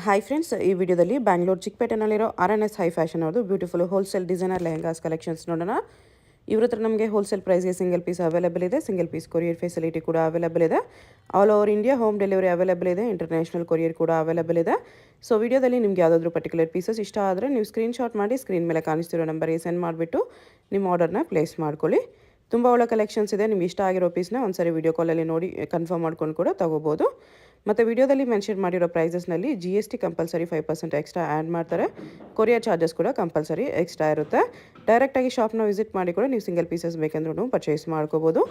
Hi friends, ಈ ವಿಡಿಯೋದಲ್ಲಿ Bangalore ಚಿಕ್ಕಪೇಟೆನಲ್ಲಿರೋ RNS high fashion ಅವ್ರದ್ದು beautiful wholesale designer lehengas collections ನೋಡೋಣ. ಇವ್ರ ಹತ್ರ ನಮಗೆ ಹೋಲ್ಸೇಲ್ ಪ್ರೈಸ್ಗೆ ಸಿಂಗಲ್ ಪೀಸ್ ಅವೈಲೇಬಲ್ ಇದೆ. ಸಿಂಗಲ್ ಪೀಸ್ ಕೊರಿಯರ್ ಫೆಸಿಲಿಟಿ ಕೂಡ ಅವೈಲೇಬಲ್ ಇದೆ. All over India home delivery available ಇದೆ. ಇಂಟರ್ನ್ಯಾಷನಲ್ ಕೊರಿಯರ್ ಕೂಡ ಅವೈಲೇಬಲ್ ಇದೆ. ಸೊ ವಿಡಿಯೋದಲ್ಲಿ ನಿಮ್ಗೆ ಯಾವುದಾದ್ರೂ ಪರ್ಟಿಕ್ಯುಲರ್ ಪೀಸಸ್ ಇಷ್ಟ ಆದರೆ ನೀವು ಸ್ಕ್ರೀನ್ಶಾಟ್ ಮಾಡಿ ಸ್ಕ್ರೀನ್ ಮೇಲೆ ಕಾಣಿಸ್ತಿರೋ ನಂಬರ್ಗೆ ಸೆಂಡ್ ಮಾಡಿಬಿಟ್ಟು ನಿಮ್ಮ ಆರ್ಡರ್ನ ಪ್ಲೇಸ್ ಮಾಡ್ಕೊಳ್ಳಿ. ತುಂಬ ಒಳ್ಳೆ ಕಲೆಕ್ಷನ್ಸ್ ಇದೆ. ನಿಮ್ಗೆ ಇಷ್ಟ ಆಗಿರೋ ಪೀಸ್ನ ಒಂದ್ಸರಿ ವಿಡಿಯೋ ಕಾಲಲ್ಲಿ ನೋಡಿ ಕನ್ಫರ್ಮ್ ಮಾಡ್ಕೊಂಡು ಕೂಡ ತೊಗೋಬೋದು. ಮತ್ತು ವಿಡಿಯೋದಲ್ಲಿ ಮೆನ್ಷನ್ ಮಾಡಿರೋ ಪ್ರೈಸಸ್ನಲ್ಲಿ GST ಕಂಪಲ್ಸರಿ 5% ಎಕ್ಸ್ಟ್ರಾ ಆ್ಯಡ್ ಮಾಡ್ತಾರೆ. ಕೊರಿಯರ್ ಚಾರ್ಜಸ್ ಕೂಡ ಕಂಪಲ್ಸರಿ ಎಕ್ಸ್ಟ್ರಾ ಇರುತ್ತೆ. ಡೈರೆಕ್ಟಾಗಿ ಶಾಪ್ನ ವಿಸಿಟ್ ಮಾಡಿ ಕೂಡ ನೀವು ಸಿಂಗಲ್ ಪೀಸಸ್ ಬೇಕೆಂದ್ರೂ ಪರ್ಚೇಸ್ ಮಾಡ್ಕೋಬೋದು.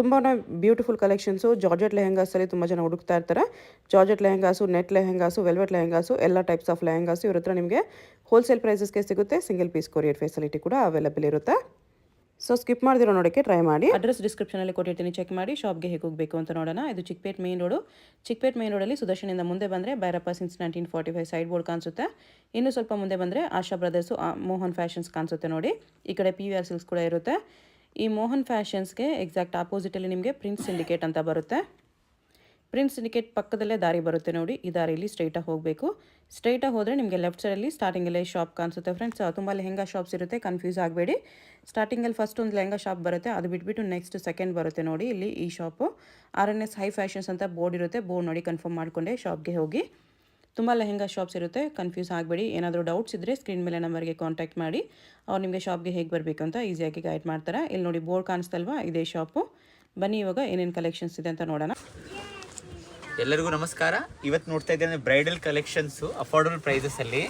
ತುಂಬಾ ಬ್ಯೂಟಿಫುಲ್ ಕಲೆಕ್ಷನ್ಸು. ಜಾರ್ಜೆಟ್ ಲೆಹಂಗಾಸಲ್ಲಿ ತುಂಬ ಜನ ಹುಡುಕ್ತಾ ಇರ್ತಾರೆ. Georgette lehengas, net lehengas, velvet lehengas, ಎಲ್ಲ ಟೈಪ್ಸ್ ಆಫ್ ಲೆಹಂಗಾಸು ಇವ್ರ ಹತ್ರ ನಿಮಗೆ ಹೋಲ್ಸೇಲ್ ಪ್ರೈಸಸ್ಗೆ ಸಿಗುತ್ತೆ. ಸಿಂಗಲ್ ಪೀಸ್ ಕೊರಿಯರ್ ಫೆಸಿಲಿಟಿ ಕೂಡ ಅವೈಲೇಬಲ್ ಇರುತ್ತೆ. ಸೊ ಸ್ಕಿಪ್ ಮಾಡಿದಿರೋ ನೋಡೋಕ್ಕೆ ಟ್ರೈ ಮಾಡಿ. ಅಡ್ರೆಸ್ ಡಿಸ್ಕ್ರಿಪ್ಷನಲ್ಲಿ ಕೊಟ್ಟಿರ್ತೀನಿ, ಚೆಕ್ ಮಾಡಿ. ಶಾಪ್ಗೆ ಹೇಗೆ ಹೋಗಬೇಕು ಅಂತ ನೋಡೋಣ. ಇದು Chickpet main road. Chickpet main ರೋಡಲ್ಲಿ ಸುದರ್ಶನಿಂದ ಮುಂದೆ ಬಂದರೆ ಭೈರಪ್ಪ ಸಿನ್ಸ್ 1945 ಸೈಡ್ ಬೋರ್ಡ್ ಕಾಣಿಸುತ್ತೆ. ಇನ್ನು ಸ್ವಲ್ಪ ಮುಂದೆ ಬಂದರೆ ಆಶಾ ಬ್ರದರ್ಸು, ಮೋಹನ್ ಫ್ಯಾಷನ್ಸ್ ಕಾಣಿಸುತ್ತೆ ನೋಡಿ. ಈ ಕಡೆ PVR ಸಿಲ್ಕ್ಸ್ ಕೂಡ ಇರುತ್ತೆ. ಈ ಮೋಹನ್ ಫ್ಯಾಷನ್ಸ್ಗೆ ಎಕ್ಸಾಕ್ಟ್ ಆಪೋಸಿಟಲ್ಲಿ ನಿಮಗೆ ಪ್ರಿನ್ಸ್ ಸಿಂಡಿಕೇಟ್ ಅಂತ ಬರುತ್ತೆ. ಪ್ರಿನ್ಸ್ ಸಿಂಡಿಕೇಟ್ ಪಕ್ಕದಲ್ಲೇ ದಾರಿ ಬರುತ್ತೆ ನೋಡಿ. ಈ ದಾರಿಯಲ್ಲಿ ಸ್ಟ್ರೈಟಾಗಿ ಹೋಗಬೇಕು. ಸ್ಟ್ರೈಟಾಗಿ ಹೋದರೆ ನಿಮಗೆ ಲೆಫ್ಟ್ ಸೈಡಲ್ಲಿ ಸ್ಟಾರ್ಟಿಂಗಲ್ಲೇ ಶಾಪ್ ಕಾಣಿಸುತ್ತೆ ಫ್ರೆಂಡ್ಸ್. ತುಂಬ ಲೆಹಂಗಾ ಶಾಪ್ಸ್ ಇರುತ್ತೆ, ಕನ್ಫ್ಯೂಸ್ ಆಗಬೇಡಿ. ಸ್ಟಾರ್ಟಿಂಗಲ್ಲಿ ಫಸ್ಟ್ ಒಂದು ಲೆಹಂಗಾ ಶಾಪ್ ಬರುತ್ತೆ, ಅದು ಬಿಟ್ಬಿಟ್ಟು ನೆಕ್ಸ್ಟ್ ಸೆಕೆಂಡ್ ಬರುತ್ತೆ ನೋಡಿ. ಇಲ್ಲಿ ಈ ಶಾಪು RNS ಹೈ ಫ್ಯಾಷನ್ಸ್ ಅಂತ ಬೋರ್ಡ್ ಇರುತ್ತೆ. ಬೋರ್ಡ್ ನೋಡಿ ಕನ್ಫರ್ಮ್ ಮಾಡಿಕೊಂಡೆ ಶಾಪ್ಗೆ ಹೋಗಿ. ತುಂಬ ಲೆಹಂಗಾ ಶಾಪ್ಸ್ ಇರುತ್ತೆ, ಕನ್ಫ್ಯೂಸ್ ಆಗಬೇಡಿ. ಏನಾದರೂ ಡೌಟ್ಸ್ ಇದ್ದರೆ ಸ್ಕ್ರೀನ್ ಮೇಲೆ ನಂಬರ್ಗೆ ಕಾಂಟ್ಯಾಕ್ಟ್ ಮಾಡಿ. ಅವ್ರು ನಿಮಗೆ ಶಾಪ್ಗೆ ಹೇಗೆ ಬರಬೇಕು ಅಂತ ಈಸಿಯಾಗಿ ಗೈಡ್ ಮಾಡ್ತಾರೆ. ಇಲ್ಲಿ ನೋಡಿ ಬೋರ್ಡ್ ಕಾಣಿಸ್ತಲ್ವಾ, ಇದೇ ಶಾಪು. ಬನ್ನಿ ಇವಾಗ ಏನೇನು ಕಲೆಕ್ಷನ್ಸ್ ಇದೆ ಅಂತ ನೋಡೋಣ. ಎಲ್ಲರಿಗೂ ನಮಸ್ಕಾರ. ಇವತ್ತು ನೋಡ್ತಾ ಇದ್ದೇನೆ ಬ್ರೈಡಲ್ ಕಲೆಕ್ಷನ್ಸ್ ಅಫೋರ್ಡಬಲ್ ಪ್ರೈಸಸ್ ಅಲ್ಲಿ.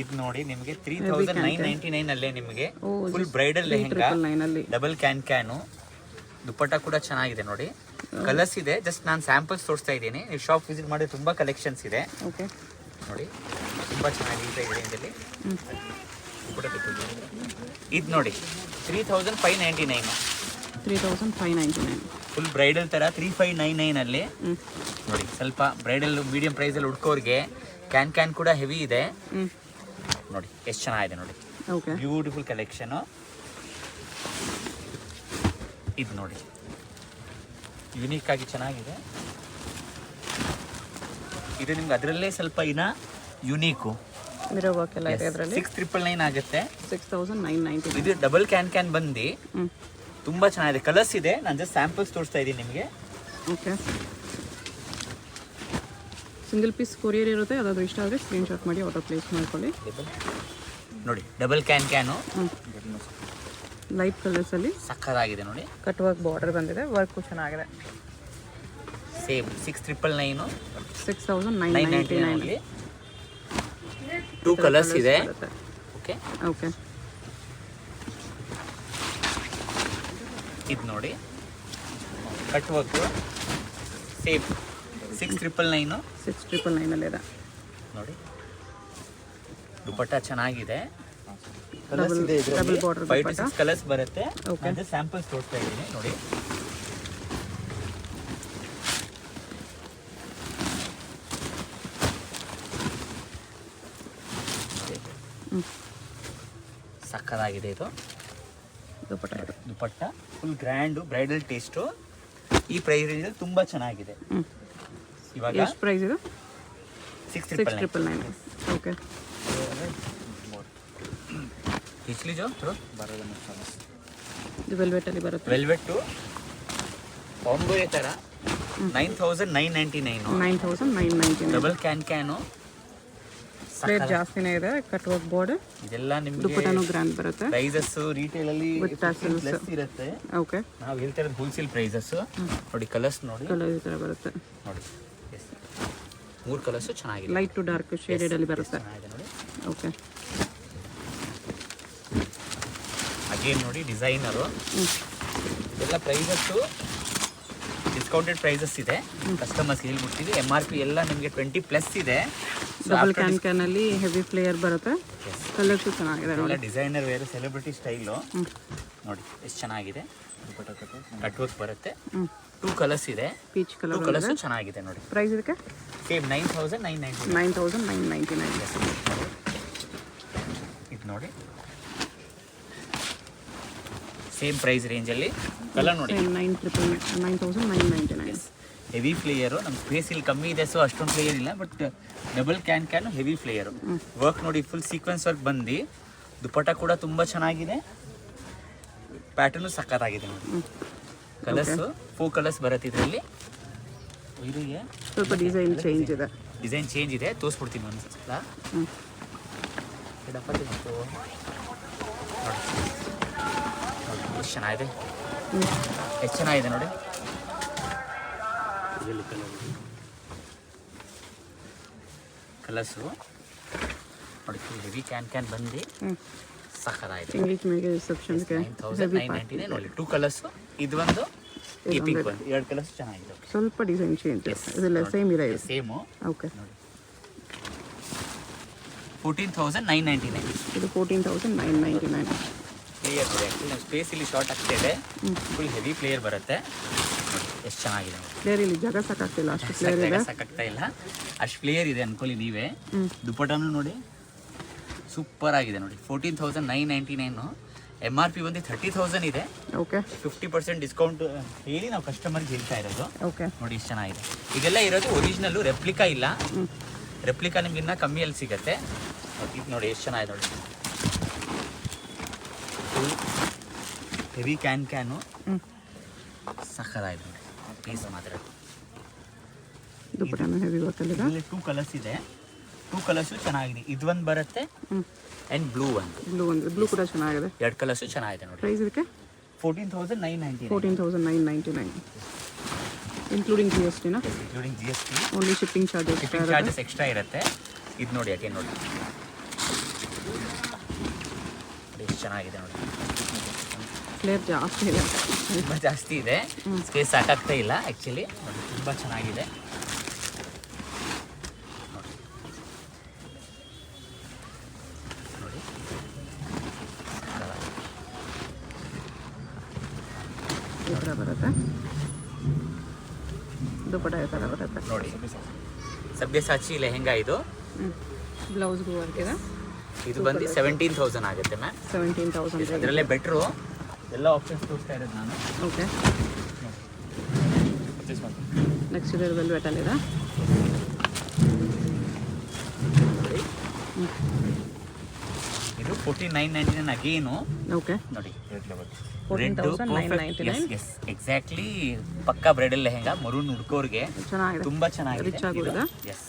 ಇದು ನೋಡಿ ನಿಮಗೆ 3999 ಅಲ್ಲೇ ನಿಮಗೆ full bridal lehenga, double can, dupatta ಕೂಡ ಚೆನ್ನಾಗಿದೆ ನೋಡಿ. ಕಲರ್ಸ್ ಇದೆ, ಜಸ್ಟ್ ನಾನು ಸ್ಯಾಂಪಲ್ಸ್ ತೋರಿಸ್ತಾ ಇದ್ದೀನಿ. ನೀವು ಶಾಪ್ ವಿಸಿಟ್ ಮಾಡಿ ತುಂಬಾ ಕಲೆಕ್ಷನ್ಸ್ ಇದೆ ನೋಡಿ. ತುಂಬಾ ಚೆನ್ನಾಗಿದೆ ಈ ರೇಂಜಲ್ಲಿ. ಇದು ನೋಡಿ 3599 ಫುಲ್ ಬ್ರೈಡಲ್ ತರ 3599 ಅಲ್ಲಿ ನೋಡಿ. ಸ್ವಲ್ಪ ಬ್ರೈಡಲ್ ಮೀಡಿಯಂ ಪ್ರೈಸ್ ಅಲ್ಲಿ ಹುಡ್ಕೋರ್ಗೆ ಕ್ಯಾನ್ ಕೂಡ ಹೆವಿ ಇದೆ ನೋಡಿ. ಎಷ್ಟು ಚೆನ್ನಾಗಿದೆ ನೋಡಿ. Beautiful collection. ಇದು ನೋಡಿ ಯುನೀಕ್ ಆಗಿ ಚೆನ್ನಾಗಿದೆ. ಇದು ನಿಮ್ಗೆ ಅದರಲ್ಲೇ ಸ್ವಲ್ಪ ಇನ್ನ ಯುನೀಕು 6999 ಆಗುತ್ತೆ. 6990. ಇದು ಡಬಲ್ ಕ್ಯಾನ್ ಬಂದು ತುಂಬಾ ಚೆನ್ನಾಗಿದೆ. ಕಲರ್ಸ್ ಇದೆ, ನಾನು ಜಸ್ಟ್ ಸ್ಯಾಂಪಲ್ಸ್ ತೋರಿಸ್ತಾ ಇದ್ದೀನಿ ನಿಮಗೆ. ಓಕೆ, ಸಿಂಗಲ್ ಪೀಸ್ ಕೊರಿಯರ್ ಇರುತ್ತೆ. ಅದಾದ್ರೂ ಇಷ್ಟ ಆದರೆ ಸ್ಕ್ರೀನ್ಶಾಟ್ ಮಾಡಿ ಆರ್ಡರ್ ಪ್ಲೇಸ್ ಮಾಡ್ಕೊಳ್ಳಿ. ನೋಡಿ ಡಬಲ್ ಕ್ಯಾನು ಲೈಟ್ ಕಲರ್ಸಲ್ಲಿ ಸಕ್ಕತ್ತಾಗಿದೆ ನೋಡಿ. ಕಟ್ ವರ್ಕ್ ಬಾರ್ಡರ್ ಬಂದಿದೆ, ವರ್ಕು ಚೆನ್ನಾಗಿದೆ. ಸೇಮ್ 6999 6999 ಟೂ ಕಲರ್ಸ್ ಇದೆ. ಓಕೆ ಓಕೆ, ಇದು ನೋಡಿ ಕಟ್ ವರ್ಕ್ ಸೇಮ್ 6999 ಅಲ್ಲಿ ಇದೆ ನೋಡಿ. ದುಪಟ್ಟ ಚೆನ್ನಾಗಿದೆ. ಕಲರ್ಸ್ ಇದೆ, ಡಬಲ್ ಬಾರ್ಡರ್ 5 to 6 ಕಲರ್ಸ್ ಬರುತ್ತೆ. ನಾನು ಸ್ಯಾಂಪಲ್ಸ್ ತೋರಿಸ್ತಾ ಇದ್ದೀನಿ ನೋಡಿ. ಸಕ್ಕತ್ತಾಗಿದೆ ಇದು dupatta. Full grand bridal taste. ಈ ಪ್ರೈಸ್ ರೇಂಜ್ ತುಂಬಾ ಚೆನ್ನಾಗಿದೆ. ಇವಾಗ ಎಷ್ಟು ಪ್ರೈಸ್ ಇದು? 6999. ಓಕೆ, पिछली जो ಇದು ವೆಲ್ವೆಟ್ ಅಲ್ಲಿ ಬರುತ್ತೆ. ವೆಲ್ವೆಟ್ ಬಾಂಬೆ ತರ 9999 ಡಬಲ್ ಕ್ಯಾನು. ರೇಟ್ ಜಾಸ್ತಿನೇ ಇದೆ. ಕಟ್ ವರ್ಕ್ ಬೋರ್ಡ್ ಇದೆಲ್ಲ ನಿಮಗೆ ದುಪಟ್ಟನು ಗ್ರ್ಯಾಂಡ್ ಬರುತ್ತೆ. ಪ್ರೈಸಸ್ ರಿಟೇಲ್ ಅಲ್ಲಿ ಲೆಸ್ ಇರುತ್ತೆ. ಓಕೆ, ನಾವು ಹೇಳ್ತಾ ಇರೋದು ಹೋಲ್ಸೇಲ್ ಪ್ರೈಸಸ್ ನೋಡಿ. ಕಲರ್ಸ್ ನೋಡಿ, ಕಲರ್ ಈ ತರ ಬರುತ್ತೆ ನೋಡಿ. ಮೂರು ಕಲರ್ಸ್ ಚೆನ್ನಾಗಿದೆ. ಲೈಟ್ ಟು ಡಾರ್ಕ್ ಶೇಡೆಡ್ ಅಲ್ಲಿ ಬರುತ್ತೆ ನೋಡಿ. ಓಕೆ, ಅಗೇನ್ ನೋಡಿ ಡಿಸೈನರು. ಎಲ್ಲ ಪ್ರೈಸಸ್ಸು ಡಿಸ್ಕೌಂಟೆಡ್ ಪ್ರೈಸಸ್ ಇದೆ. ಕಸ್ಟಮರ್ಸ್ ಹೇಳ್ಬಿಡ್ತೀವಿ. MRP ಎಲ್ಲ ನಿಮಗೆ 20+ ಇದೆ. ಡಬಲ್ ಕ್ಯಾನ್ ಅಲ್ಲಿ ಹೆವಿ ಫ್ಲೇಯರ್ ಬರುತ್ತೆ. ಕಲರ್ಸ್ ಚೆನ್ನಾಗಿದೆ ನೋಡಿ. ಡಿಸೈನರ್ ವೇರ್ ಸೆಲೆಬ್ರಿಟಿ ಸ್ಟೈಲು ನೋಡಿ ಎಷ್ಟು ಚೆನ್ನಾಗಿದೆ. ಕಟ್ ವರ್ಕ್ ಬರುತ್ತೆ. 2 ಕಲರ್ಸ್ ಇದೆ. ಪೀಚ್ ಕಲರ್ 2 ಕಲರ್ಸ್ ಚೆನ್ನಾಗಿದೆ ನೋಡಿ. ಪ್ರೈಸ್ ಇದಕ್ಕೆ ಸೇಮ್ 9999. ಇದು ನೋಡಿ ಸೇಮ್ ಪ್ರೈಸ್ ರೇಂಜಲ್ಲಿ. ಕಲರ್ ನೋಡಿ 9999. Heavy flare. ನಮ್ಮ ಸ್ಪೇಸ್ ಇಲ್ಲಿ ಕಮ್ಮಿ ಇದೆ, ಸೊ ಅಷ್ಟೊಂದು ಫ್ಲೇಯರ್ ಇಲ್ಲ. But double can heavy flare. Work ನೋಡಿ ಫುಲ್ ಸೀಕ್ವೆನ್ಸ್ ವರ್ಕ್ ಬಂದು ದುಪಟ್ಟ ಕೂಡ ತುಂಬ ಚೆನ್ನಾಗಿದೆ. ಪ್ಯಾಟರ್ನು ಸಖತ್ತಾಗಿದೆ ನೋಡಿ. ಕಲರ್ಸು 4 ಕಲರ್ಸ್ ಬರುತ್ತೆ ಇದರಲ್ಲಿ. ಇದಕ್ಕೆ ಸ್ವಲ್ಪ ಡಿಸೈನ್ ಚೇಂಜ್ ಇದೆ. ಡಿಸೈನ್ ಚೇಂಜ್ ಇದೆ, ತೋರಿಸ್ಬಿಡ್ತೀನಿ ಒಂದು ಸಲ. ಎಷ್ಟು ಚೆನ್ನಾಗಿದೆ, ಎಷ್ಟು ಚೆನ್ನಾಗಿದೆ ನೋಡಿ. ಕಲರ್ಸು ನೋಡಿ ಫುಲ್ ಹೆವಿ ಕ್ಯಾನ್ ಬಂದು ಸಖತ್ತಾಗಿದೆ. ಎಂಗೇಜ್ಮೆಂಟ್ಗೆ ರಿಸೆಪ್ಷನ್ಗೆ 999 ನೋಡಿ. 2 ಕಲರ್ಸು, ಇದು ಒಂದು ಈ ಪಿಂಕ್ ಒಂದು, 2 ಕಲರ್ಸ್ ಚೆನ್ನಾಗಿದೆ. ಸ್ವಲ್ಪ ಡಿಸೈನ್ ಚೇಂಜ್ ಇದೆಲ್ಲ ಸೇಮ್ ಇದೆ. ಸೇಮು. ಓಕೆ, ನೋಡಿ 14,999. ಇದು 14,999. ಪ್ಲೇಯರ್ ನೋಡಿ. ಆ್ಯಕ್ಚುಲಿ ನಮ್ಮ ಸ್ಪೇಸ್ ಇಲ್ಲಿ ಶಾರ್ಟ್ ಆಗ್ತಾ ಇದೆ. ಫುಲ್ ಹೆವಿ ಪ್ಲೇಯರ್ ಬರುತ್ತೆ. ಎಷ್ಟು ಚೆನ್ನಾಗಿದೆ ಪ್ಲೇಯರ್. ಇಲ್ಲಿ ಜಾಗ ಸಾಕಾಗ್ತಿಲ್ಲ, ಅಷ್ಟು ಪ್ಲೇಯರ್ ಇದೆ. ಸಾಕಾಗ್ತಾ ಇಲ್ಲ, ಅಷ್ಟು ಪ್ಲೇಯರ್ ಇದೆ ಅನ್ಕೊಳ್ಳಿ ನೀವೇ. ದುಪಟ್ಟನು ನೋಡಿ ಸೂಪರ್ ಆಗಿದೆ ನೋಡಿ. 14,999. MRP ಬಂದು 30,000 ಇದೆ. ಓಕೆ, 50% ಡಿಸ್ಕೌಂಟ್ ಹೇಳಿ ನಾವು ಕಸ್ಟಮರ್ಗೆ ಹೇಳ್ತಾ ಇರೋದು. ಓಕೆ, ನೋಡಿ ಎಷ್ಟು ಚೆನ್ನಾಗಿದೆ. ಇದೆಲ್ಲ ಇರೋದು ಒರಿಜಿನಲ್ಲು, ರೆಪ್ಲಿಕಾ ಇಲ್ಲ. ರೆಪ್ಲಿಕಾ ನಿಮ್ಗೆ ಇನ್ನೂ ಕಮ್ಮಿಯಲ್ಲಿ ಸಿಗುತ್ತೆ. ಇದು ನೋಡಿ ಎಷ್ಟು ಚೆನ್ನಾಗಿದೆ ನೋಡಿ. ಫುಲ್ ಹೆವಿ ಕ್ಯಾನು ಸಖತ್ತಾಗಿದೆ ನೋಡಿ. ಪೀಸ್ ಮಾತ್ರ ದುಪಟ್ಟನು ಹೆವಿ ವರ್ಕಲ್ಲಿ ಇದೆ. ಇದರಲ್ಲಿ 2 ಕಲರ್ಸ್ ಇದೆ. 2 ಕಲರ್ಸು ಚೆನ್ನಾಗಿದೆ. ಇದು ಒಂದು ಬರುತ್ತೆ ಆ್ಯಂಡ್ ಬ್ಲೂ ಒಂದು. ಬ್ಲೂ ಕೂಡ ಚೆನ್ನಾಗಿದೆ. 2 ಕಲರ್ಸು ಚೆನ್ನಾಗಿದೆ ನೋಡಿ. ಪ್ರೈಸ್ ಇದಕ್ಕೆ 14,999. 14,999 ಇನ್ಕ್ಲೂಡಿಂಗ್ GST ನಾ? Including GST. Only shipping charges extra ಇರುತ್ತೆ. ಇದು ನೋಡಿ ಅಗೇನ್ ನೋಡಿ ಎಷ್ಟು ಚೆನ್ನಾಗಿದೆ ನೋಡಿ. ಫ್ಲೇರ್ ಜಾಸ್ತಿ ಇದೆ, ತುಂಬ ಜಾಸ್ತಿ ಇದೆ. ಸ್ಪೇಸ್ ಸಾಕಾಗ್ತಾ ಇಲ್ಲ ಆ್ಯಕ್ಚುಲಿ. ನೋಡಿ ತುಂಬ ಚೆನ್ನಾಗಿದೆ ನೋಡಿ. ಈ ಥರ ಬರುತ್ತೆ. ದುಪಟ್ಟ ಈ ಥರ ಬರುತ್ತೆ ನೋಡಿ. ಸಬ್ಯಸಾಚಿ ಲೆಹೆಂಗಾ ಇದು. ಬ್ಲೌಸ್ಗೂ ವರ್ಕ್ ಇದೆ. ಇದು ಬಂದು 17,000 ಆಗುತ್ತೆ ಮ್ಯಾಮ್. 17,000. ಅದರಲ್ಲೇ ಬೆಟ್ರು. ಎಲ್ಲ ಆಪ್ಷನ್ಸ್ ತೋರಿಸ್ತಾ ಇರೋದು ನಾನು. ಓಕೆ, ನೆಕ್ಸ್ಟ್ ಇದೆ ವೆಲ್ವೆಟಲ್ಲಿದೆ. ಇದು 14,999 ಅಗೇನು. ಓಕೆ, ನೋಡಿ 14,999. ಎಕ್ಸಾಕ್ಟ್ಲಿ ಪಕ್ಕಾ ಬ್ರೈಡಲ್ ಲೆಹೆಂಗಾ. ಮರೂನ್ ಹುಡ್ಕೋರ್ಗೆ ಚೆನ್ನಾಗಿದೆ, ತುಂಬಾ ಚೆನ್ನಾಗಿದೆ. ರಿಚ್ ಆಗಿದೆ. ಎಸ್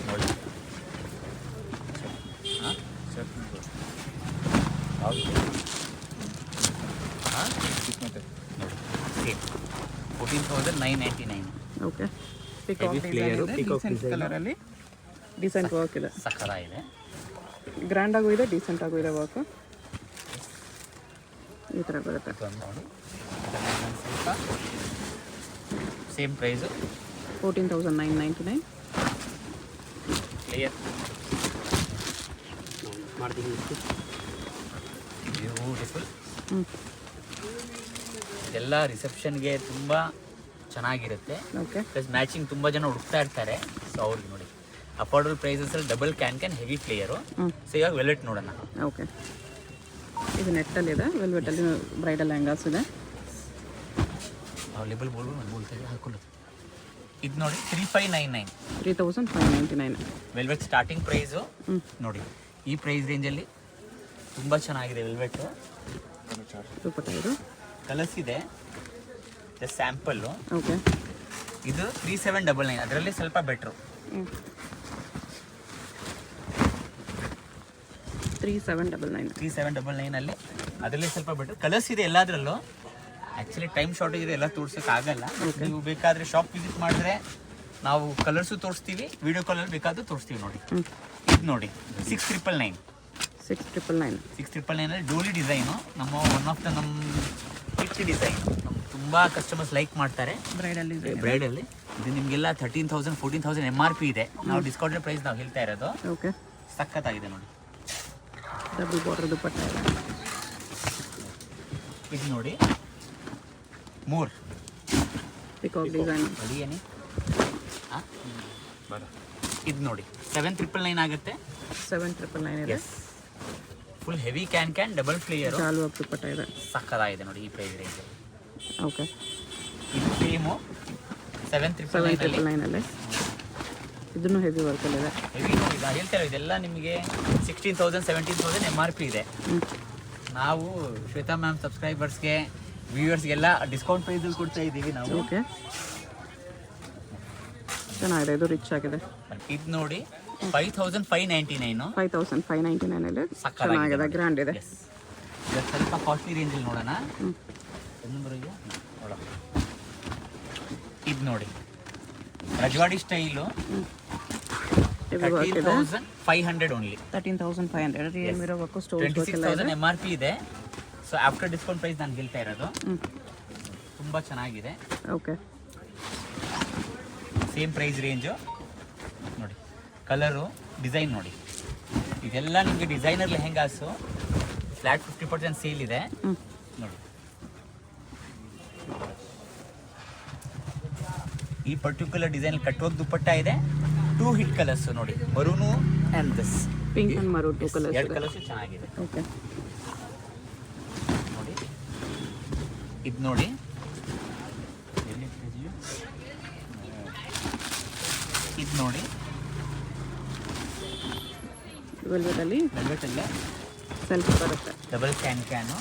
ನೋಡಿ. ಸೇಮ್ 14,999. ಓಕೆ, ಕಲರಲ್ಲಿ ಡಿಸೆಂಟ್ ವರ್ಕ್ ಇದೆ. ಸಖತ್ತಾಗಿದೆ. ಗ್ರ್ಯಾಂಡ್ ಆಗೂ ಇದೆ, ಡೀಸೆಂಟ್ ಆಗೂ ಇದೆ ವರ್ಕ್. ಈ ಥರ ಬರುತ್ತೆ. ನೋಡಿ ಸೇಮ್ ಪ್ರೈಸು 14,999. ಕ್ಲಿಯರ್ ಮಾಡ್ತೀನಿ. ಬ್ಯೂಟಿಫುಲ್. ಎಲ್ಲ ರಿಸೆಪ್ಷನ್ಗೆ ತುಂಬ ಚೆನ್ನಾಗಿರುತ್ತೆ. ಓಕೆ, ಪ್ಲಸ್ ಮ್ಯಾಚಿಂಗ್ ತುಂಬ ಜನ ಹುಡುಕ್ತಾ ಇರ್ತಾರೆ. ಸೊ ಅವ್ರಿಗೆ ನೋಡಿ ಅಫೋರ್ಡಬಲ್ ಪ್ರೈಸಸಲ್ಲಿ double can heavy flare. So ಇವಾಗ ವೆಲ್ವೆಟ್ ನೋಡೋಣ. ಓಕೆ, ಇದು ನೆಟ್ಟಲ್ಲಿದೆ. ವೆಲ್ವೆಟಲ್ಲಿ ಬ್ರೈಡಲ್ ಲೆಹಂಗಾಸ್ ಇದೆ. ಅವೈಲೇಬಲ್ ಬೋಲ್ತೀವಿ ಹಾಕೊಳ್ಳೋದು. ಇದು ನೋಡಿ 3,599. 3,599. ವೆಲ್ವೆಟ್ ಸ್ಟಾರ್ಟಿಂಗ್ ಪ್ರೈಸು ನೋಡಿ. ಈ ಪ್ರೈಸ್ ರೇಂಜಲ್ಲಿ ತುಂಬ ಚೆನ್ನಾಗಿದೆ ವೆಲ್ವೆಟ್ಟು. ದುಪಟ್ಟ ಇದು ಕಲರ್ಸ್ ಇದೆ, ಜಸ್ಟ್ ಸ್ಯಾಂಪಲ್ಲು. ಓಕೆ, ಇದು 3,799. ಅದರಲ್ಲಿ ಸ್ವಲ್ಪ ಬೆಟ್ರು. 3,799 ಅಲ್ಲಿ ಅದರಲ್ಲಿ ಸ್ವಲ್ಪ ಬೆಟ್ರು. ಕಲರ್ಸ್ ಇದೆ ಎಲ್ಲದರಲ್ಲೂ. ಆ್ಯಕ್ಚುಲಿ ಟೈಮ್ ಶಾರ್ಟೇಜ್ ಇದೆ, ಎಲ್ಲ ತೋರ್ಸೋಕ್ಕಾಗಲ್ಲ. ನೀವು ಬೇಕಾದರೆ ಶಾಪ್ ವಿಸಿಟ್ ಮಾಡಿದ್ರೆ ನಾವು ಕಲರ್ಸು ತೋರಿಸ್ತೀವಿ, ವಿಡಿಯೋ ಕಾಲಲ್ಲಿ ಬೇಕಾದರೂ ತೋರಿಸ್ತೀವಿ. ನೋಡಿ ಇದು ನೋಡಿ 6,999. 6,999 ಡೋಲಿ ಡಿಸೈನು. ನಮ್ಮ ಒನ್ ಆಫ್ ದ ನಮ್ಮ ಹಿಟ್ ಡಿಸೈನ್. ತುಂಬ ಕಸ್ಟಮರ್ಸ್ ಲೈಕ್ ಮಾಡ್ತಾರೆ ಬ್ರೈಡಲ್ಲಿ. ಇದು ನಿಮಗೆಲ್ಲ 13,000 14,000 MRP ಇದೆ. ನಾವು ಡಿಸ್ಕೌಂಟೆಡ್ ಪ್ರೈಸ್ ನಾವು ಹೇಳ್ತಾ ಇರೋದು. ಓಕೆ, ಸಖತ್ತಾಗಿದೆ ನೋಡಿ. ಡಬಲ್ ಬಾರ್ಡರ್ ದುಪಟ್ಟ ಇದೆ. ಇದು ನೋಡಿ ಮೂರ್ ಪಿಕಾಕ್ ಡಿಸೈನ್. ಏನು ಇದು ನೋಡಿ 7,999 ಆಗುತ್ತೆ. 7,999 ಇದೆ. Full heavy can double flare ಚಾಲು ವರ್ಕ್ ದುಪಟ್ಟ ಇದೆ. ಸಖತ್ತಾಗಿದೆ ನೋಡಿ ಈ ಪ್ರೈಸ್ ರೇಂಜ್. ಓಕೆ, ಇದು ಸೇಮು 7,999 ಇದನ್ನು ಹೆವಿ ವರ್ಕಲ್ಲಿದೆ. ಹೆವಿ ನೋಡಿ, ಇದು ಹೇಳ್ತಾರೆ ಇದೆಲ್ಲ ನಿಮಗೆ 16,000 17,000 MRP ಇದೆ. ನಾವು ಶ್ವೇತಾ ಮ್ಯಾಮ್ ಸಬ್ಸ್ಕ್ರೈಬರ್ಸ್ಗೆ ವ್ಯೂವರ್ಸ್ಗೆಲ್ಲ ಡಿಸ್ಕೌಂಟ್ ಪ್ರೈಸಲ್ಲಿ ಕೊಡ್ತಾ ಇದ್ದೀವಿ ನಾವು. ಓಕೆ, ಚೆನ್ನಾಗಿದೆ, ಇದು ರಿಚ್ ಆಗಿದೆ. ಇದು ನೋಡಿ 5,599. 5,599 ಚೆನ್ನಾಗಿದೆ, ಗ್ರ್ಯಾಂಡ್ ಇದೆ. ಇದು ಸ್ವಲ್ಪ ಕಾಸ್ಟ್ಲಿ ರೇಂಜಲ್ಲಿ ನೋಡೋಣ. ಇದು ನೋಡಿ Rajwadi style 13,500 only. 13,500 real mirror work, stone 26,000 MRP ಇದೆ. ಸೊ ಆಫ್ಟರ್ ಡಿಸ್ಕೌಂಟ್ ಪ್ರೈಸ್ ನಾನು ಗೆಲ್ತಾ ಇರೋದು. ತುಂಬ ಚೆನ್ನಾಗಿದೆ. ಓಕೆ, ಸೇಮ್ ಪ್ರೈಸ್ ರೇಂಜು ನೋಡಿ. ಕಲರು, ಡಿಸೈನ್ ನೋಡಿ, ಇದೆಲ್ಲ ನಿಮಗೆ ಡಿಸೈನರ್ ಲೆಹೆಂಗಾಸು. ಫ್ಲ್ಯಾಟ್ 50% ಸೇಲ್ ಇದೆ ನೋಡಿ. ಈ ಪರ್ಟಿಕ್ಯುಲರ್ ಡಿಸೈನ್ ಕಟ್ಟೋದು ದುಪ್ಪಟ್ಟ ಇದೆ. 2 ಹಿಟ್ ಕಲರ್ಸ್ ನೋಡಿ, ಮರೂನು and this pink and maroon 2 colours. 2 colours ಚೆನ್ನಾಗಿದೆ. ಓಕೆ, ನೋಡಿ ಇದು ನೋಡಿ, ಇದು ನೋಡಿ ವೆಲ್ವೆಟಲ್ಲಿ ವೆಲ್ವೆಟಲ್ಲೇ ಸೆಲ್ಫ್ ಬರುತ್ತೆ. ಡಬಲ್ ಕ್ಯಾನು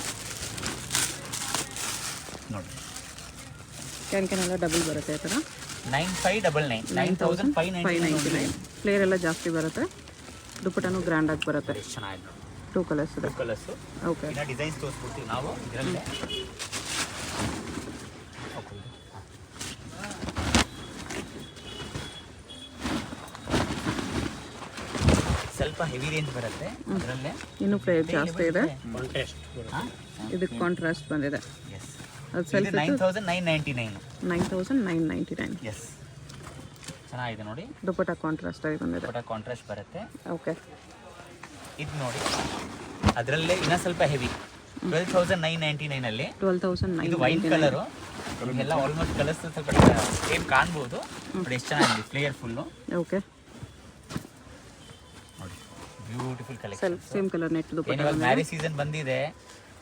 ನೋಡಿ. ಕ್ಯಾನ್ ಎಲ್ಲ ಡಬಲ್ ಬರುತ್ತೆ. ಈ ಥರ 9,599 9,599. ಫ್ಲೇರ್ ಎಲ್ಲ ಜಾಸ್ತಿ ಬರುತ್ತೆ. ದುಪ್ಪಟ್ಟನು ಗ್ರ್ಯಾಂಡ್ ಆಗಿ ಬರುತ್ತೆ. ಚೆನ್ನಾಗಿದೆ. 2 ಕಲರ್ಸ್ ಇದೆ. 2 ಕಲರ್ಸು. ಓಕೆ, ಇನ್ನು ಡಿಸೈನ್ಸ್ ತೋರಿಸ್ಬಿಡ್ತೀವಿ ನಾವು ಇದರಲ್ಲೇ. ಸ್ವಲ್ಪ ಹೆವಿ ರೇಂಜ್ ಬರುತ್ತೆ ಅದರಲ್ಲೇ. ಇನ್ನೂ ಪ್ರೈಸ್ ಜಾಸ್ತಿ ಇದೆ. ಇದಕ್ಕೆ ಕಾಂಟ್ರಾಸ್ಟ್ ಬಂದಿದೆ. ಅದು ಸೆಲ್ಫ್ 9,999. 9,999. ಎಸ್, ಚೆನ್ನಾಗಿದೆ ನೋಡಿ. ದುಪ್ಪಟ್ಟ ಕಾಂಟ್ರಾಸ್ಟ್ ಆಗಿ ಬಂದಿದೆ. ದುಪ್ಪಟ್ಟ ಕಾಂಟ್ರಾಸ್ಟ್ ಬರುತ್ತೆ. ಓಕೆ, ಇದು ನೋಡಿ ಅದರಲ್ಲೇ ಇನ್ನೂ ಸ್ವಲ್ಪ ಹೆವಿ 12,999 ಅಲ್ಲಿ. 12,999. ಇದು ವೈನ್ ಕಲರು. ಇದೆಲ್ಲ ಆಲ್ಮೋಸ್ಟ್ ಕಲರ್ಸ್ ಸ್ವಲ್ಪ ಸೇಮ್ ಕಾಣ್ಬೋದು, ಬಟ್ ಎಷ್ಟು ಚೆನ್ನಾಗಿದೆ. Flare full. ಓಕೆ, ನೋಡಿ beautiful collection. Self same colour net dupatta. ಇವಾಗ ಮ್ಯಾರೇಜ್ ಸೀಸನ್ ಬಂದಿದೆ,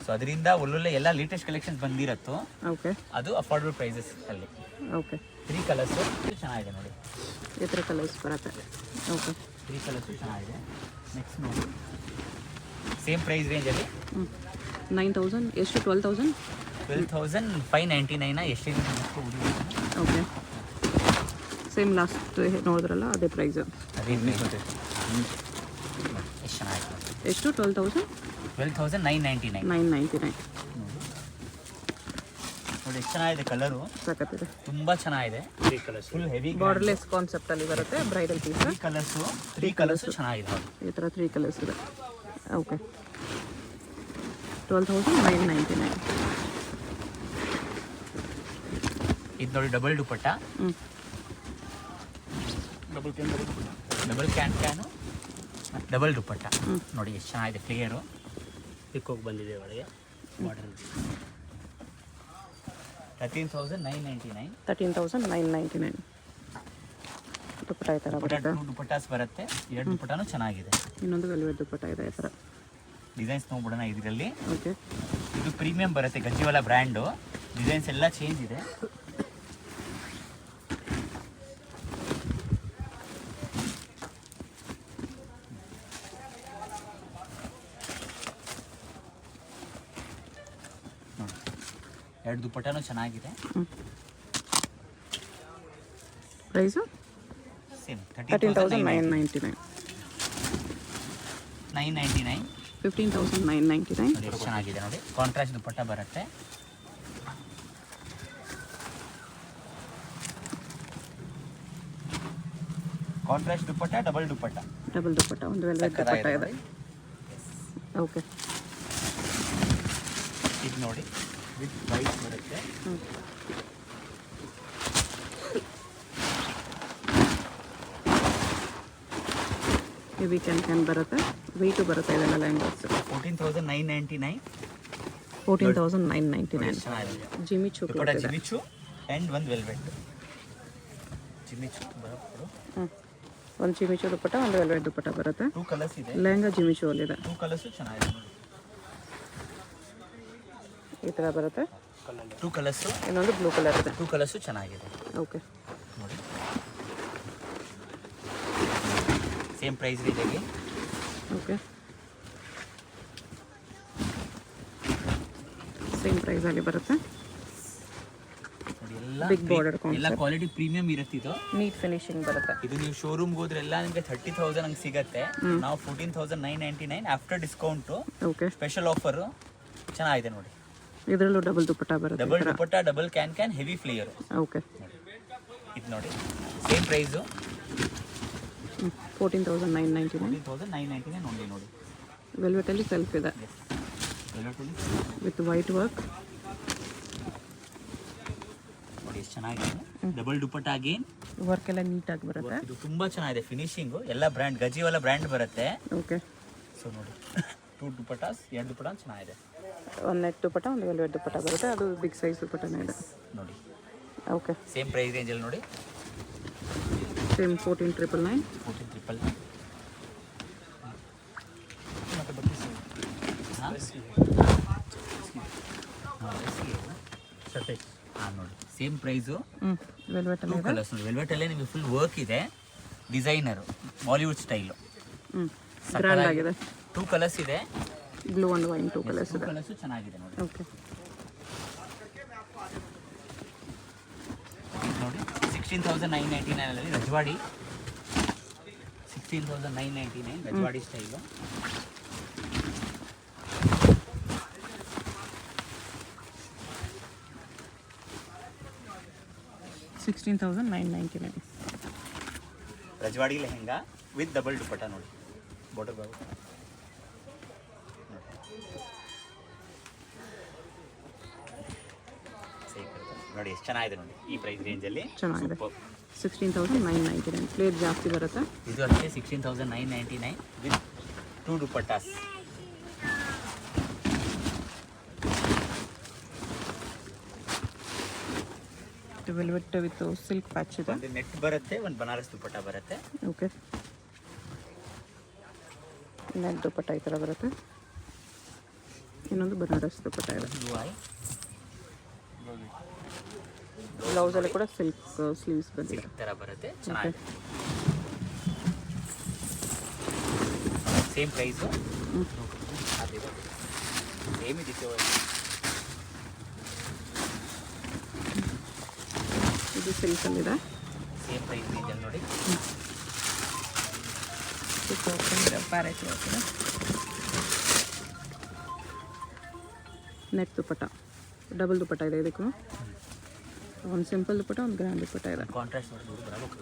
ಸೊ ಅದರಿಂದ ಒಳ್ಳೊಳ್ಳೆ ಎಲ್ಲ ಲೇಟೆಸ್ಟ್ ಕಲೆಕ್ಷನ್ಸ್ ಬಂದಿರತ್ತು. ಓಕೆ, ಅದು ಅಫೋರ್ಡಬಲ್ ಪ್ರೈಸಸ್ ಅಲ್ಲಿ. ಓಕೆ, 3 ಕಲರ್ಸು ಚೆನ್ನಾಗಿದೆ ನೋಡಿ. ಈ ಥರ ಕಲರ್ಸ್ ಬರುತ್ತೆ. ಓಕೆ, 3 ಕಲರ್ಸು ಚೆನ್ನಾಗಿದೆ. ನೆಕ್ಸ್ಟ್ ನೋಡಿ ಸೇಮ್ ಪ್ರೈಸ್ ರೇಂಜಲ್ಲಿ 9,000 ಎಷ್ಟು 12,000. 12,599 ಎಷ್ಟಿದೆ? ಓಕೆ, ಸೇಮ್ ಲಾಸ್ಟ್ ನೋಡಿದ್ರಲ್ಲ ಅದೇ ಪ್ರೈಸು. ಅದೇ ಎಷ್ಟು ಚೆನ್ನಾಗಿದೆ. ಎಷ್ಟು 12,000? 12,999. 999. ನೋಡಿ ಎಷ್ಟು ಚೆನ್ನಾಗಿದೆ. ಕಲರು ಸಾಕತ್ತಿದೆ, ತುಂಬ ಚೆನ್ನಾಗಿದೆ. ಫುಲ್ ಹೆವಿ ಬಾರ್ಡರ್ಲೆಸ್ ಕಾನ್ಸೆಪ್ಟಲ್ಲಿ ಬರುತ್ತೆ. Bridal piece. 3 ಕಲರ್ಸು ಚೆನ್ನಾಗಿದೆ. ಈ ಥರ 3 ಕಲರ್ಸ್ ಇದೆ. ಓಕೆ, 12,999. ಇದು ನೋಡಿ double dupatta. Double can double dupatta ನೋಡಿ ಎಷ್ಟು ಚೆನ್ನಾಗಿದೆ. ಕ್ಲಿಯರು ಪಿಕ್ಕೋಗಿ ಬಂದಿದೆ ಒಳಗೆ. 13,999. 13,999. ದುಪ್ಪಟ್ಟ ಈ ಥರ ಬರುತ್ತೆ. 2 ದುಪ್ಪಟ್ಟಾಸ್ ಬರುತ್ತೆ. 2 ದುಪ್ಪಟ್ಟನೂ ಚೆನ್ನಾಗಿದೆ. ಇನ್ನೊಂದು ವೆಲ್ವೆಟ್ ದುಪ್ಪಟ್ಟ ಇದೆ ಈ ಥರ. ಡಿಸೈನ್ಸ್ ನೋಡ್ಬಿಡೋಣ ಇದರಲ್ಲಿ. ಓಕೆ, ಇದು ಪ್ರೀಮಿಯಂ ಬರುತ್ತೆ, ಗಜ್ಜಿವಾಲ ಬ್ರ್ಯಾಂಡು. ಡಿಸೈನ್ಸ್ ಎಲ್ಲ ಚೇಂಜ್ ಇದೆ. ನೋಡಿ 2 ದುಪ್ಪಟ್ಟನೂ ಚೆನ್ನಾಗಿದೆ. Price same 13,999. 999. 15,999. ನೋಡಿ ಎಷ್ಟು ಚೆನ್ನಾಗಿದೆ ನೋಡಿ. ಕಾಂಟ್ರಾಸ್ಟ್ ದುಪ್ಪಟ್ಟ ಬರುತ್ತೆ. ಕಾಂಟ್ರಾಸ್ಟ್ ದುಪ್ಪಟ್ಟ, ಡಬಲ್ ದುಪ್ಪಟ್ಟ. ಡಬಲ್ ದುಪ್ಪಟ್ಟ, ಒಂದು ವೆಲ್ವೆಟ್ ದುಪ್ಪಟ್ಟ ಇದೆ. ಓಕೆ, ಇದು ನೋಡಿ ವಿತ್ ವೈಟ್ ಬರುತ್ತೆ. ಹೆವಿ ಕ್ಯಾನ್ ಬರುತ್ತೆ. ವೆಯ್ಟು ಬರುತ್ತೆ ಇದೆಲ್ಲ ಲೆಹಂಗಾಸ್. 14,999. 14,999. ಜಿಮಿಚು ದುಪ್ಪಟ್ಟ ಜಿಮಿಚು ಆ್ಯಂಡ್ ಒಂದು ವೆಲ್ವೆಟ್. ಜಿಮಿಚು ಬರುತ್ತೆ. ಒಂದು ಜಿಮಿಚು ದುಪ್ಪಟ್ಟ, ಒಂದು ವೆಲ್ವೆಟ್ ದುಪ್ಪಟ್ಟ ಬರುತ್ತೆ. 2 ಕಲರ್ಸ್ ಇದೆ. ಲೆಹಂಗಾ ಜಿಮಿಚು ಅಲ್ಲಿದೆ. 2 ಕಲರ್ಸು ಚೆನ್ನಾಗಿದೆ ನೋಡಿ. ಈ ಥರ ಬರುತ್ತೆ. 2 ಕಲರ್ಸು. ಇನ್ನೊಂದು ಬ್ಲೂ ಕಲರ್ ಇದೆ. 2 ಕಲರ್ಸು ಚೆನ್ನಾಗಿದೆ. ಓಕೆ, ನೋಡಿ ಸೇಮ್ ಪ್ರೈಸ್ ರೇಂಜಲ್ಲಿ. ಓಕೆ, ಸೇಮ್ ಪ್ರೈಸಲ್ಲಿ ಬರುತ್ತೆ. ನೋಡಿ ಎಲ್ಲ ಬಿಗ್ ಬಾರ್ಡರ್ ಎಲ್ಲ ಕ್ವಾಲಿಟಿ ಪ್ರೀಮಿಯಂ ಇರುತ್ತೆ. ಇದು ನೀಟ್ ಫಿನಿಶಿಂಗ್ ಬರುತ್ತೆ. ಇದು ನೀವು ಶೋರೂಮ್ಗೆ ಹೋದ್ರೆ ಎಲ್ಲ ನಿಮಗೆ 30,000 ಹಂಗೆ ಸಿಗುತ್ತೆ. ನಾವು 14,999 after discount. Okay, special offer ಚೆನ್ನಾಗಿದೆ ನೋಡಿ. ಇದರಲ್ಲೂ ಡಬಲ್ ದುಪ್ಪಟ್ಟ ಬರುತ್ತೆ. Double dupatta, double can heavy flare. Okay, ಇದು ನೋಡಿ ಸೇಮ್ ಪ್ರೈಸು 14,999. 14,999 ಓನ್ಲಿ ನೋಡಿ. ವೆಲ್ವೆಟಲ್ಲಿ ಸೆಲ್ಫ್ ಇದೆ ವಿತ್ ವೈಟ್ ವರ್ಕ್. ನೋಡಿ ಎಷ್ಟು ಚೆನ್ನಾಗಿದೆ. ಡಬಲ್ ದುಪಟ್ಟ ಅಗೇನ್ ವರ್ಕ್ ಎಲ್ಲ ನೀಟಾಗಿ ಬರುತ್ತೆ. ಇದು ತುಂಬಾ ಚೆನ್ನಾಗಿದೆ ಫಿನಿಶಿಂಗು. ಎಲ್ಲ ಬ್ರ್ಯಾಂಡ್ ಗಜಿವಾಲ ಬ್ರ್ಯಾಂಡ್ ಬರುತ್ತೆ. ಓಕೆ, ಸೊ ನೋಡಿ 2 ದುಪಟ್ಟಾಸ್, 2 ದುಪಟ್ಟ ಚೆನ್ನಾಗಿದೆ. ಒಂದು ನೆಟ್ ದುಪ್ಪಟ್ಟ, ಒಂದು ವೆಲ್ವೆಟ್ ದುಪ್ಪಟ್ಟ ಬರುತ್ತೆ. ಅದು ಬಿಗ್ ಸೈಜ್ ದುಪ್ಪಟ್ಟನೇ ಇದೆ ನೋಡಿ. ಓಕೆ, ಸೇಮ್ ಪ್ರೈಸ್ ರೇಂಜಲ್ಲಿ ನೋಡಿ. ಸೇಮ್ 14,999. 14,999. ಹಾಂ ನೋಡಿ ಸೇಮ್ ಪ್ರೈಸು. ವೆಲ್ವೆಟಲ್ಲಿ 2 ಕಲರ್ಸ್ ನೋಡಿ. ವೆಲ್ವೆಟಲ್ಲೇ ನಿಮಗೆ ಫುಲ್ ವರ್ಕ್ ಇದೆ. Designer Bollywood style. ಗ್ರ್ಯಾಂಡ್ ಆಗಿದೆ. 2 ಕಲರ್ಸ್ ಇದೆ. ಬ್ಲೂ ಅಂಡ್ ವೈನ್ 2 ಕಲರ್ಸ್ ಇದೆ. ಕಲರ್ಸು ಚೆನ್ನಾಗಿದೆ ನೋಡಿ. ಓಕೆ, ನೋಡಿ 16,999 Rajwadi. 16,999 Rajwadi style. $16,999. Rajwadi lehenga with double dupatta ನೋಡಿ. ಬಾರ್ಡರ್ ಬಾಬು ನೋಡಿ ಎಷ್ಟು ಚೆನ್ನಾಗಿದೆ ನೋಡಿ. ಈ ಪ್ರೈಸ್ ರೇಂಜಲ್ಲಿ ಚೆನ್ನಾಗಿದೆ. 16,999. ಪ್ಲೇಟ್ ಜಾಸ್ತಿ ಬರುತ್ತೆ. ಇದು ಅಷ್ಟೇ 16,999 with 2 dupattas. Velvet with silk patch ಇದೆ. ಒಂದು ನೆಟ್ ಬರುತ್ತೆ, ಒಂದು ಬನಾರಸ್ ದುಪಟ್ಟ ಬರುತ್ತೆ. ಓಕೆ, ನೆಟ್ ದುಪ್ಪಟ್ಟ ಈ ಥರ ಬರುತ್ತೆ. ಇನ್ನೊಂದು ಬನಾರಸ್ ದುಪ್ಪಟ್ಟ ಇದೆ. ಬ್ಲೌಸಲ್ಲಿ ಕೂಡ ಸಿಲ್ಕ್ ಸ್ಲೀವ್ಸ್ ಬಂದಿದೆ. ಈ ಥರ ಬರುತ್ತೆ, ಚೆನ್ನಾಗಿದೆ. Same price. ಸೇಮ್ ಇದಕ್ಕೆ ಇದು ಸಿಲ್ಕಲ್ಲಿದೆ. ಸೇಮ್ ಪ್ರೈಸ್ ರೇಂಜಲ್ಲಿ ನೋಡಿ. ಪ್ಯಾರೆಟ್ ನೆಟ್ ದುಪ್ಪಟ್ಟ, ಡಬಲ್ ದುಪ್ಪಟ್ಟ ಇದೆ. ಇದಕ್ಕೂ ಒಂದು ಸಿಂಪಲ್ ದುಪ್ಪಟ್ಟ, ಒಂದು ಗ್ರ್ಯಾಂಡ್ ದುಪ್ಪಟ್ಟ ಇದೆ. ಕಾಂಟ್ರಾಸ್ಟ್ ನೋಡಿ ಬರಬೇಕು.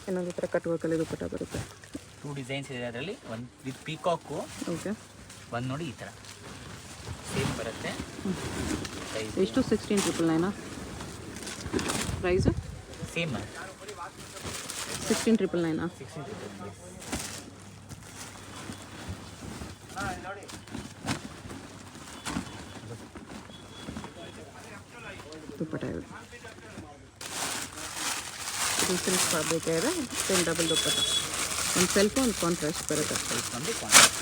ಇನ್ನೊಂದು ಈ ಥರ ಕಟ್ ವರ್ಕಲ್ಲಿ ದುಪ್ಪಟ್ಟ ಬರುತ್ತೆ. 2 ಡಿಸೈನ್ಸ್ ಇದೆ ಅದರಲ್ಲಿ. ಒಂದು ವಿತ್ ಪೀಕಾಕು, ಓಕೆ, ಒಂದು ನೋಡಿ ಈ ಥರ ಸೇಮ್ ಬರುತ್ತೆ. ಎಷ್ಟು? 16,999 ಪ್ರೈಸು. ಸೇಮ್ 16,999. 16,999. ದುಪ್ಪಟ್ಟ ಇದೆ. ಇದು ಸಿಲ್ಕ್ ಫ್ಯಾಬ್ರಿಕ್ ಇದೆ. ಸೇಮ್ ಡಬಲ್ ದುಪ್ಪಟ್ಟ, ಒಂದು ಸೆಲ್ಫ್, ಒಂದು ಕಾಂಟ್ರಾಸ್ಟ್ ಬರುತ್ತೆ. ಒಂದು ಕಾಂಟ್ರಾಸ್ಟ್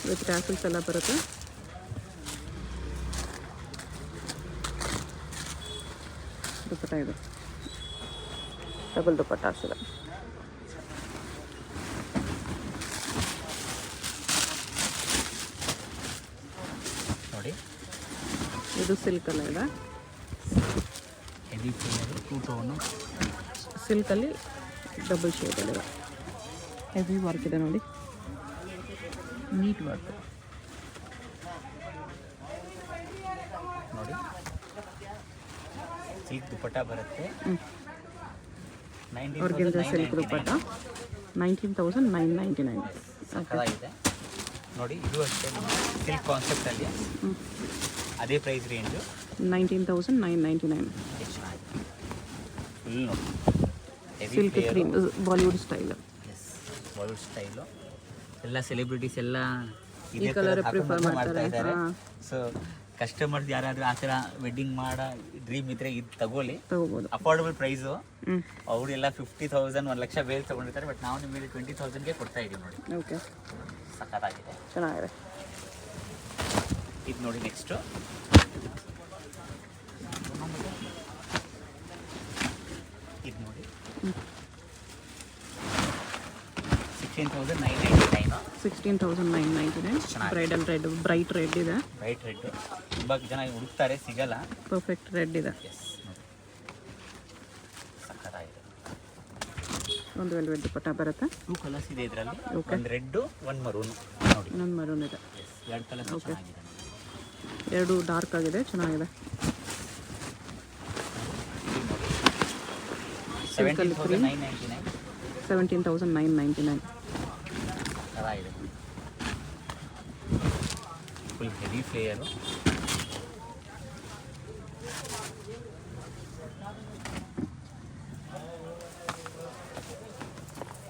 ವಿತ್ ಟ್ಯಾಸಲ್ಸ್ ಎಲ್ಲ ಬರುತ್ತೆ. ದುಪ್ಪಟ್ಟ ಇದೆ, ಡಬಲ್ ದುಪ್ಪಟ್ಟ ಇದೆ. ನೋಡಿ. ಇದು ಸಿಲ್ಕಲ್ಲ ಇದೆ. Heavy colour 2 tone. ಸಿಲ್ಕಲ್ಲಿ ಡಬಲ್ ಶೇಡಲ್ಲಿದೆ. ಹೆವಿ ವರ್ಕ್ ಇದೆ ನೋಡಿ, ನೀಟ್ ವರ್ಕ್ ನೋಡಿ. ಸಿಲ್ಕ್ ದುಪಟ್ಟ ಬರುತ್ತೆ. ಅವ್ರಿಗಿಂತ ಸಿಲ್ಕ್ ದುಪ್ಪಟ್ಟ 19,999. ಸಕ್ಕತ್ತಾಗಿದೆ ನೋಡಿ. ಇದು ಅಷ್ಟೇ ಸಿಲ್ಕ್ ಕಾನ್ಸೆಪ್ಟಲ್ಲಿ ಅದೇ ಪ್ರೈಸ್ ರೇಂಜು 19,999. ಎಷ್ಟು ಚೆನ್ನಾಗಿದೆ. ಫುಲ್ ನೋಡಿ heavy silk cream Bollywood style. Yes, Bollywood style. ಎಲ್ಲ ಸೆಲೆಬ್ರಿಟೀಸ್ ಎಲ್ಲ ಈ ಕಲರ್ ಪ್ರಿಫರ್ ಮಾಡ್ತಾ ಇದ್ದಾರೆ. ಸೊ ಕಸ್ಟಮರ್ಸ್ ಯಾರಾದರೂ ಆ ಥರ ವೆಡ್ಡಿಂಗ್ ಮಾಡೋ ಡ್ರೀಮ್ ಇದ್ರೆ ಇದು ತಗೊಳ್ಳಿ, ತಗೋಬೋದು. Affordable price. ಅವರೆಲ್ಲ 50,000 1 ಲಕ್ಷ ಬೇರೆ ತೊಗೊಂಡಿರ್ತಾರೆ. ಬಟ್ ನಾವು ನಿಮಗೆ 20,000ಗೆ ಕೊಡ್ತಾ ಇದ್ದೀವಿ ನೋಡಿ. ಓಕೆ, ಸಖತ್ತಾಗಿದೆ, ಚೆನ್ನಾಗಿದೆ. ಇದು ನೋಡಿ ನೆಕ್ಸ್ಟು ಇದು ನೋಡಿ 16,999. 16,999. ಬ್ರೈಡಲ್ ರೆಡ್, ಬ್ರೈಟ್ ರೆಡ್ ಇದೆ. ಬ್ರೈಟ್ ರೆಡ್ ತುಂಬ ಜನ ಹುಡುಕ್ತಾರೆ, ಸಿಗಲ್ಲ. ಪರ್ಫೆಕ್ಟ್ ರೆಡ್ ಇದೆ. ಎಸ್ ನೋಡಿ ಸಕ್ಕತ್ತಾಗಿದೆ. ಒಂದು ವೆಲ್ವೆಟ್ ದುಪ್ಪಟ್ಟ ಬರುತ್ತೆ. 2 ಕಲರ್ಸ್ ಇದೆ ಇದರಲ್ಲಿ, ಒಂದು ರೆಡ್ಡು ಒಂದು ಮರೂನು ನೋಡಿ. ಇನ್ನೊಂದು ಮರೂನ್ ಇದೆ. ಎಸ್ 2 ಕಲರ್ಸ್ ಚೆನ್ನಾಗಿದೆ. 2 ಡಾರ್ಕ್ ಆಗಿದೆ, ಚೆನ್ನಾಗಿದೆ. 17,999. 17,999. ಚೆನ್ನಾಗಿದೆ. Full heavy flare.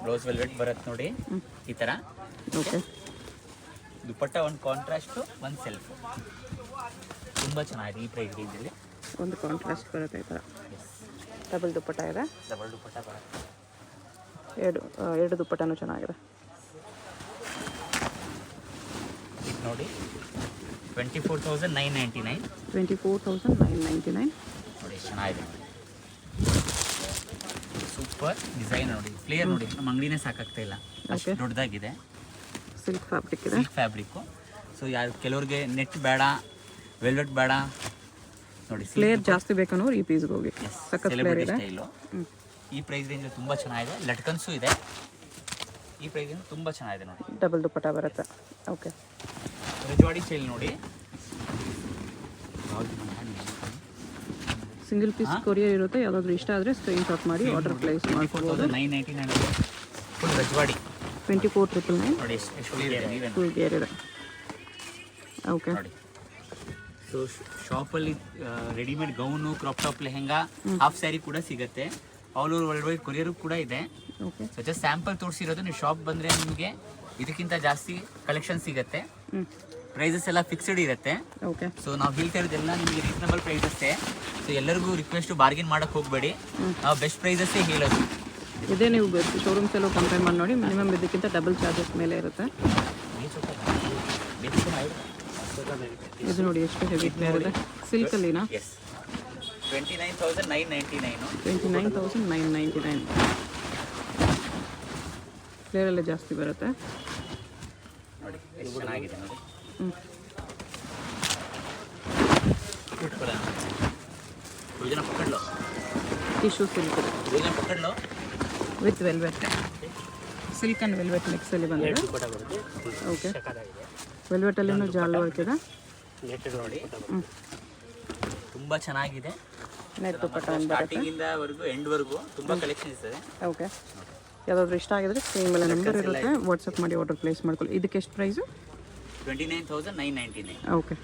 Rose velvet ಬರುತ್ತೆ ನೋಡಿ ಈ ಥರ. ಓಕೆ. ದುಪ್ಪಟ್ಟ ಒಂದು ಕಾಂಟ್ರಾಸ್ಟು, ಒಂದು ಸೆಲ್ಫ್. ತುಂಬ ಚೆನ್ನಾಗಿದೆ ಈ ಪ್ರೈಸ್ ರೇಂಜಲ್ಲಿ. ಒಂದು ಕಾಂಟ್ರಾಸ್ಟ್ ಬರುತ್ತೆ ಈ ಥರ. ಎಸ್ ಡಬಲ್ ದುಪ್ಪಟ್ಟ ಇದೆ. ಡಬಲ್ ದುಪ್ಪಟ್ಟ ಬರುತ್ತೆ. ಎರಡು ದುಪ್ಪಟ್ಟನೂ ಚೆನ್ನಾಗಿದೆ. ಇದು ನೋಡಿ 24,999. 24,999. ನೋಡಿ ಎಷ್ಟು ಚೆನ್ನಾಗಿದೆ ನೋಡಿ. ಸೂಪರ್ ಡಿಸೈನ್ ನೋಡಿ. ಫ್ಲೇಯರ್ ನೋಡಿ, ನಮ್ಮ ಅಂಗಡಿನೇ ಸಾಕಾಗ್ತಾ ಇಲ್ಲ, ಅಷ್ಟು ದೊಡ್ಡದಾಗಿದೆ. ಸಿಲ್ಕ್ ಫ್ಯಾಬ್ರಿಕ್ ಇದೆ. Silk fabric. ಸೊ ಯಾರು ಕೆಲವ್ರಿಗೆ ನೆಟ್ ಬೇಡ, ವೆಲ್ವೆಟ್ ಬೇಡ ನೋಡಿ, ಫ್ಲೇಯರ್ ಜಾಸ್ತಿ ಬೇಕನ್ನೋರು ಈ ಪೀಸ್ಗೆ ಹೋಗಿ. ಸಖತ್ ಫ್ಲೇಯರ್ ಇದೆ. ಸ್ಟೈಲು. ಈ ಪ್ರೈಸ್ ರೇಂಜ್ ತುಂಬ ಚೆನ್ನಾಗಿದೆ. ಲಟ್ಕನ್ಸು ಇದೆ. ಈ ಪ್ರೈಸ್ ರೇಂಜ್ ತುಂಬ ಚೆನ್ನಾಗಿದೆ ನೋಡಿ. ಡಬಲ್ ದುಪ್ಪಟ್ಟ ಬರುತ್ತೆ. ಓಕೆ. ರಜವಾಡಿ ಸ್ಟೈಲ್ ನೋಡಿ. ಸಿಂಗಲ್ ಪೀಸ್ ಕೊರಿಯರ್ ಇರುತ್ತೆ. ಯಾವುದಾದ್ರೂ ಇಷ್ಟ ಆದರೆ ಸ್ಕ್ರೀನ್ ಶಾಟ್ ಮಾಡಿ ಆರ್ಡರ್ ಪ್ಲೇಸ್ ಮಾಡ್ಕೊಬೋದು. 999 ಫುಲ್ ರಜವಾಡಿ. 24,999. ನೋಡಿ ಎಷ್ಟು ಫುಲ್ ಗೇರ್ ಇದೆ. ಓಕೆ. ನೋಡಿ. ಸೊ ಶಾಪಲ್ಲಿ readymade gown, crop top, lehenga, half sari ಕೂಡ ಸಿಗುತ್ತೆ. All over world wide courier ಕೂಡ ಇದೆ. ಓಕೆ. ಸೊ ಜಸ್ಟ್ ಸ್ಯಾಂಪಲ್ ತೋರಿಸಿರೋದು. ನೀವು ಶಾಪ್ ಬಂದರೆ ನಿಮಗೆ ಇದಕ್ಕಿಂತ ಜಾಸ್ತಿ ಕಲೆಕ್ಷನ್ ಸಿಗುತ್ತೆ. ಪ್ರೈಸಸ್ ಎಲ್ಲ ಫಿಕ್ಸ್ಡ್ ಇರುತ್ತೆ. ಓಕೆ. ಸೊ ನಾವು ಹೇಳ್ತಾ ಇರೋದೆಲ್ಲ ನಿಮಗೆ ರೀಸನಬಲ್ ಪ್ರೈಸಸ್ಸೇ. ಸೊ ಎಲ್ಲರಿಗೂ ರಿಕ್ವೆಸ್ಟು ಬಾರ್ಗಿನ್ ಮಾಡೋಕ್ಕೆ ಹೋಗಬೇಡಿ, ನಾವು ಬೆಸ್ಟ್ ಪ್ರೈಸಸ್ಸೇ ಹೇಳೋದು. ಇದೇ ನೀವು ಶೋರೂಮ್ಸ್ ಎಲ್ಲ ಕಂಪೇರ್ ಮಾಡಿ ನೋಡಿ. ಮಿನಿಮಮ್ ಇದಕ್ಕಿಂತ ಡಬಲ್ ಚಾರ್ಜಸ್ ಮೇಲೆ ಇರುತ್ತೆ. ಇದು ನೋಡಿ ಎಷ್ಟು ಹೆವಿ ಫ್ಲೇರ್ ಇದೆ. ಸಿಲ್ಕಲ್ಲಿನಾ? ಎಸ್ 29,999. 29,999. ಫ್ಲೇರೆಲ್ಲ ಜಾಸ್ತಿ ಬರುತ್ತೆ ನೋಡಿ ಎಷ್ಟು ಚೆನ್ನಾಗಿದೆ ನೋಡಿ. ಇದನ್ನ ಪಕ್ಕಡ್ಲು, ಟಿಶ್ಯೂ ಸಿಲ್ಕ್ ಇದೆ ಇದನ್ನ ಪಕ್ಕಡ್ಲು with velvet. Silk and velvet ಮಿಕ್ಸಲ್ಲಿ ಬಂದಿದೆ. ಓಕೆ. ವೆಲ್ವೆಟಲ್ಲಿನೂ ಜಾಲ್ ವರ್ಕ್ ಇದೆ. ನೋಡಿ ತುಂಬ ಚೆನ್ನಾಗಿದೆ. ನೆಟ್ ದುಪ್ಪಟ್ಟ ಒಂದು ಬರುತ್ತೆ. ಸ್ಟಾರ್ಟಿಂಗಿಂದವರೆಗೂ ಎಂಡ್ವರೆಗೂ ತುಂಬ ಕಲೆಕ್ಷನ್ ಇರ್ತದೆ. ಓಕೆ. ಯಾವುದಾದ್ರೂ ಇಷ್ಟ ಆಗಿದ್ರೆ ಸ್ಕ್ರೀನ್ ಮೇಲೆ ನಂಬರ್ ಇರುತ್ತೆ, ವಾಟ್ಸಪ್ ಮಾಡಿ ಆರ್ಡರ್ ಪ್ಲೇಸ್ ಮಾಡ್ಕೊಳ್ಳಿ. ಇದಕ್ಕೆ ಎಷ್ಟು ಪ್ರೈಸು? 29,999. ಓಕೆ.